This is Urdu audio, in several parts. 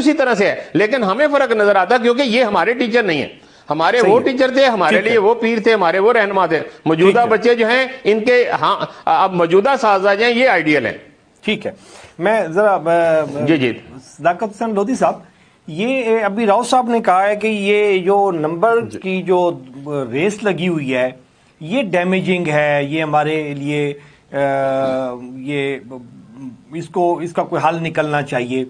اسی طرح سے ہے، لیکن ہمیں فرق نظر آتا کیونکہ یہ ہمارے ٹیچر نہیں ہیں، ہمارے وہ ٹیچر تھے، ہمارے لیے وہ پیر تھے، ہمارے وہ رہنما تھے. موجودہ بچے جو ہیں ان کے ہاں اب موجودہ سازش ہیں، یہ آئیڈیل ہیں. ٹھیک ہے. میں ذرا جی صداقت حسین لودھی صاحب، یہ ابھی راؤ صاحب نے کہا ہے کہ یہ جو نمبر کی جو ریس لگی ہوئی ہے یہ ڈیمیجنگ ہے، یہ ہمارے لیے یہ اس کا کوئی حل نکلنا چاہیے.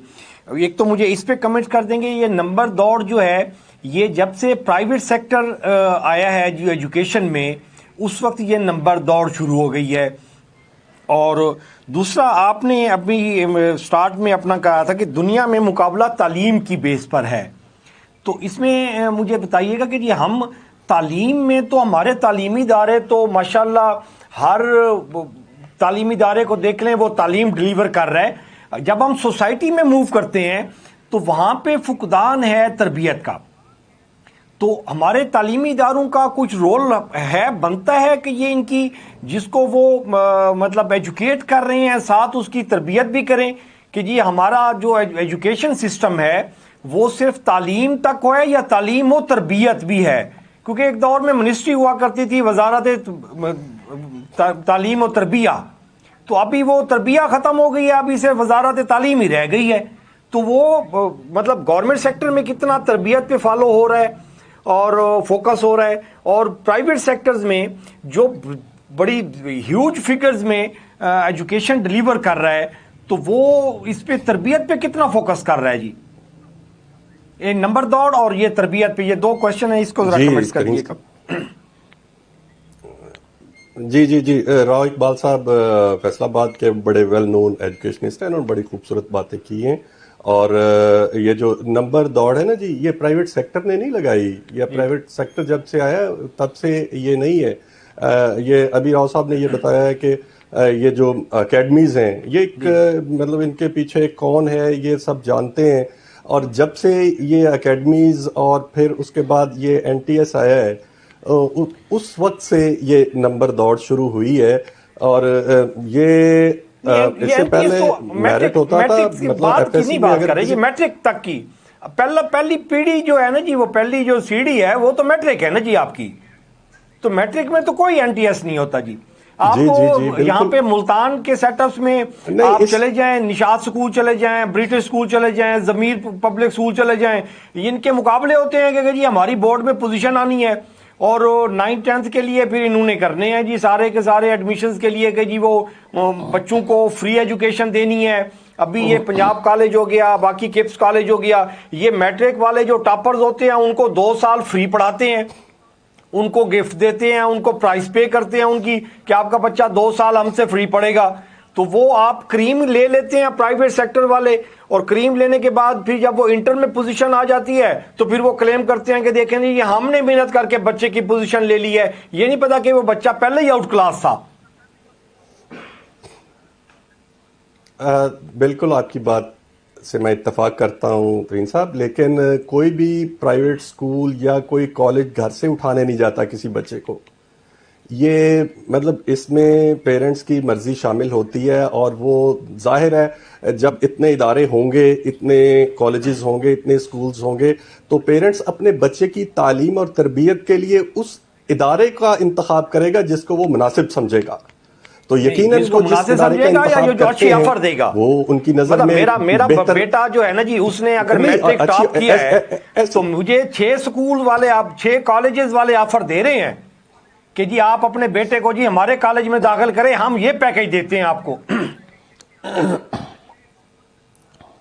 ایک تو مجھے اس پہ کمنٹ کر دیں گے، یہ نمبر دوڑ جو ہے یہ جب سے پرائیویٹ سیکٹر آیا ہے جو ایجوکیشن میں، اس وقت یہ نمبر دوڑ شروع ہو گئی ہے. اور دوسرا، آپ نے ابھی سٹارٹ میں اپنا کہا تھا کہ دنیا میں مقابلہ تعلیم کی بیس پر ہے، تو اس میں مجھے بتائیے گا کہ جی ہم تعلیم میں تو ہمارے تعلیمی ادارے تو ماشاءاللہ ہر تعلیمی ادارے کو دیکھ لیں وہ تعلیم ڈلیور کر رہا ہے، جب ہم سوسائٹی میں موو کرتے ہیں تو وہاں پہ فقدان ہے تربیت کا. تو ہمارے تعلیمی اداروں کا کچھ رول ہے، بنتا ہے کہ یہ ان کی جس کو وہ مطلب ایجوکیٹ کر رہے ہیں ساتھ اس کی تربیت بھی کریں کہ جی ہمارا جو ایجوکیشن سسٹم ہے وہ صرف تعلیم تک ہو ہے یا تعلیم و تربیت بھی ہے. کیونکہ ایک دور میں منسٹری ہوا کرتی تھی وزارت تعلیم و تربیہ، تو ابھی وہ تربیہ ختم ہو گئی ہے، ابھی صرف وزارت تعلیم ہی رہ گئی ہے. تو وہ مطلب گورنمنٹ سیکٹر میں کتنا تربیت پہ فالو ہو رہا ہے اور فوکس ہو رہا ہے، اور پرائیویٹ سیکٹرز میں جو بڑی ہیوج فگرز میں ایجوکیشن ڈلیور کر رہا ہے تو وہ اس پہ تربیت پہ کتنا فوکس کر رہا ہے. جی یہ نمبر دوڑ اور یہ تربیت پہ، یہ دو کوشچن ہیں، اس کو ذرا کمنٹس کریے گا. جی راؤ اقبال صاحب فیصل آباد کے بڑے ویل نون ایجوکیشنسٹ ہیں، انہوں نے بڑی خوبصورت باتیں کی ہیں. اور یہ جو نمبر دوڑ ہے نا جی، یہ پرائیویٹ سیکٹر نے نہیں لگائی، یہ پرائیویٹ سیکٹر جب سے آیا تب سے یہ نہیں ہے. یہ ابھی راؤ صاحب نے یہ بتایا ہے کہ یہ جو اکیڈمیز ہیں یہ ایک مطلب ان کے پیچھے کون ہے یہ سب جانتے ہیں. اور جب سے یہ اکیڈمیز اور پھر اس کے بعد یہ این ٹی ایس آیا ہے اس وقت سے یہ نمبر دوڑ شروع ہوئی ہے. اور یہ اس سے پہلے میرٹ ہوتا تھا، مطلب ایف ایس سی میں اگر یہ میٹرک تک کی پہلی پیڑھی جو ہے نا جی، وہ پہلی جو سیڑھی ہے وہ تو میٹرک ہے نا جی آپ کی. تو میٹرک میں تو کوئی این ٹی ایس نہیں ہوتا جی. آپ کو یہاں پہ ملتان کے سیٹ اپس میں آپ چلے جائیں، نشاط سکول چلے جائیں، برٹش سکول چلے جائیں، ضمیر پبلک سکول چلے جائیں، ان کے مقابلے ہوتے ہیں کہ جی ہماری بورڈ میں پوزیشن آنی ہے اور 9th 10th کے لیے پھر انہوں نے کرنے ہیں جی سارے کے سارے ایڈمیشنز کے لیے کہ جی وہ بچوں کو فری ایجوکیشن دینی ہے. ابھی یہ پنجاب کالج ہو گیا، باقی کپس کالج ہو گیا، یہ میٹرک والے جو ٹاپرز ہوتے ہیں ان کو 2 سال فری پڑھاتے ہیں، ان کو گفٹ دیتے ہیں، ان کو پرائز پے کرتے ہیں ان کی کہ آپ کا بچہ 2 سال ہم سے فری پڑھے گا. تو وہ آپ کریم لے لیتے ہیں پرائیویٹ سیکٹر والے، اور کریم لینے کے بعد پھر جب وہ انٹر میں پوزیشن آ جاتی ہے تو پھر وہ کلیم کرتے ہیں کہ دیکھیں یہ ہم نے محنت کر کے بچے کی پوزیشن لے لی ہے، یہ نہیں پتا کہ وہ بچہ پہلے ہی آؤٹ کلاس تھا. بالکل آپ کی بات سے میں اتفاق کرتا ہوں ترین صاحب، لیکن کوئی بھی پرائیویٹ سکول یا کوئی کالج گھر سے اٹھانے نہیں جاتا کسی بچے کو. یہ مطلب اس میں پیرنٹس کی مرضی شامل ہوتی ہے، اور وہ ظاہر ہے جب اتنے ادارے ہوں گے، اتنے کالجز ہوں گے، اتنے سکولز ہوں گے، تو پیرنٹس اپنے بچے کی تعلیم اور تربیت کے لیے اس ادارے کا انتخاب کرے گا جس کو وہ مناسب سمجھے گا. تو یقیناً وہ جس ادارے کا انتخاب کرتے ہیں وہ ان کی نظر میں میرا بیٹا جو ہے نا جی اس نے اگر میٹرک ٹاپ کیا ہے تو مجھے 6 سکول والے 6 کالجز والے آفر دے رہے ہیں کہ جی آپ اپنے بیٹے کو جی ہمارے کالج میں داخل کریں، ہم یہ پیکج دیتے ہیں آپ کو.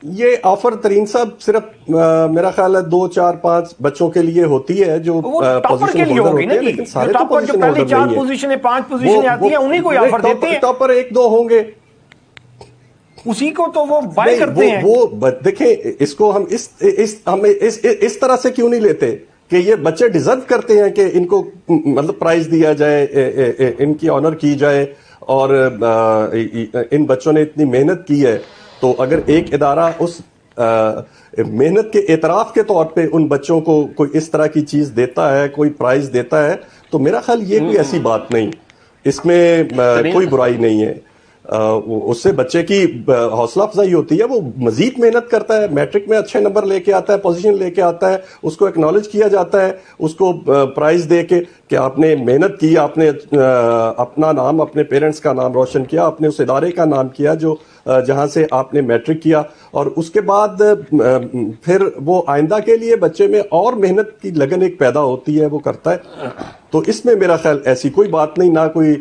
یہ آفر ترین صاحب صرف میرا خیال ہے 2 4 5 بچوں کے لیے ہوتی ہے جو ٹاپر کے لیے ہوگی نا جی. ٹاپر جو پہلی 4 پوزیشنیں 5 پوزیشنیں آتی ہیں انہیں کو آفر دیتے ہیں. ٹاپر 1 2 ہوں گے اسی کو تو وہ بائی کرتے ہیں. وہ دیکھیں اس کو ہم اس طرح سے کیوں نہیں لیتے کہ یہ بچے ڈیزرو کرتے ہیں کہ ان کو مطلب پرائز دیا جائے، ان کی آنر کی جائے، اور ان بچوں نے اتنی محنت کی ہے. تو اگر ایک ادارہ اس محنت کے اعتراف کے طور پہ ان بچوں کو کوئی اس طرح کی چیز دیتا ہے، کوئی پرائز دیتا ہے، تو میرا خیال یہ کوئی ایسی بات نہیں، اس میں کوئی برائی نہیں ہے. اس سے بچے کی حوصلہ افزائی ہوتی ہے, وہ مزید محنت کرتا ہے, میٹرک میں اچھے نمبر لے کے آتا ہے, پوزیشن لے کے آتا ہے, اس کو ایکنالج کیا جاتا ہے, اس کو پرائز دے کے کہ آپ نے محنت کی, آپ نے اپنا نام, اپنے پیرنٹس کا نام روشن کیا, آپ نے اس ادارے کا نام کیا جو جہاں سے آپ نے میٹرک کیا, اور اس کے بعد پھر وہ آئندہ کے لیے بچے میں اور محنت کی لگن ایک پیدا ہوتی ہے, وہ کرتا ہے. تو اس میں میرا خیال ایسی کوئی بات نہیں, نہ کوئی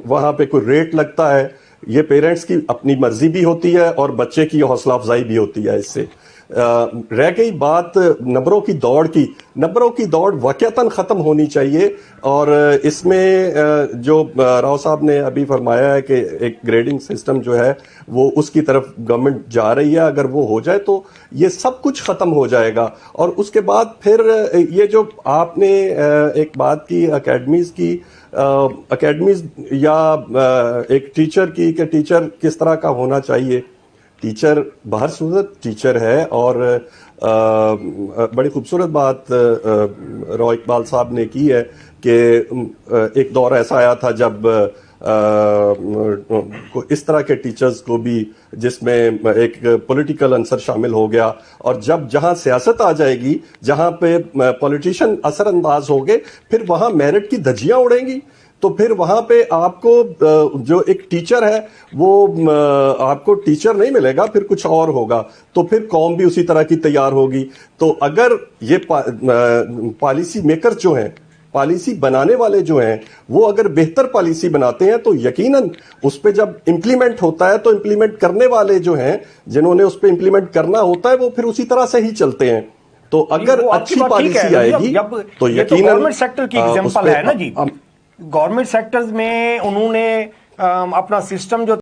وہاں پہ کوئی ریٹ لگتا ہے. یہ پیرنٹس کی اپنی مرضی بھی ہوتی ہے اور بچے کی حوصلہ افزائی بھی ہوتی ہے. اس سے رہ گئی بات نمبروں کی دوڑ کی, نمبروں کی دوڑ واقعتاً ختم ہونی چاہیے. اور اس میں جو راؤ صاحب نے ابھی فرمایا ہے کہ ایک گریڈنگ سسٹم جو ہے وہ اس کی طرف گورنمنٹ جا رہی ہے, اگر وہ ہو جائے تو یہ سب کچھ ختم ہو جائے گا. اور اس کے بعد پھر یہ جو آپ نے ایک بات کی اکیڈمیز کی, اکیڈمیز یا ایک ٹیچر کی کہ ٹیچر کس طرح کا ہونا چاہیے. ٹیچر بہر صورت ٹیچر ہے, اور بڑی خوبصورت بات راؤ اقبال صاحب نے کی ہے کہ ایک دور ایسا آیا تھا جب اس طرح کے ٹیچرز کو بھی, جس میں ایک پولیٹیکل عنصر شامل ہو گیا, اور جہاں سیاست آ جائے گی, جہاں پہ پولیٹیشین اثر انداز ہو گے, پھر وہاں میرٹ کی دھجیاں اڑیں گی. تو پھر وہاں پہ آپ کو جو ایک ٹیچر ہے وہ آپ کو ٹیچر نہیں ملے گا, پھر کچھ اور ہوگا. تو پھر قوم بھی اسی طرح کی تیار ہوگی. تو اگر یہ پالیسی میکر جو ہیں, پالیسی بنانے والے جو ہیں, وہ اگر بہتر پالیسی بناتے ہیں تو یقیناً اس پہ جب امپلیمنٹ ہوتا ہے تو امپلیمنٹ کرنے والے جو ہیں, جنہوں نے اس پہ امپلیمنٹ کرنا ہوتا ہے, وہ پھر اسی طرح سے ہی چلتے ہیں. تو اگر اچھی پالیسی آئے گی تو یقیناً گورنمنٹ سیکٹر کی ایگزامپل ہے نا جی. گورنمنٹ سیکٹرز میں انہوں نے اپنا سسٹم جو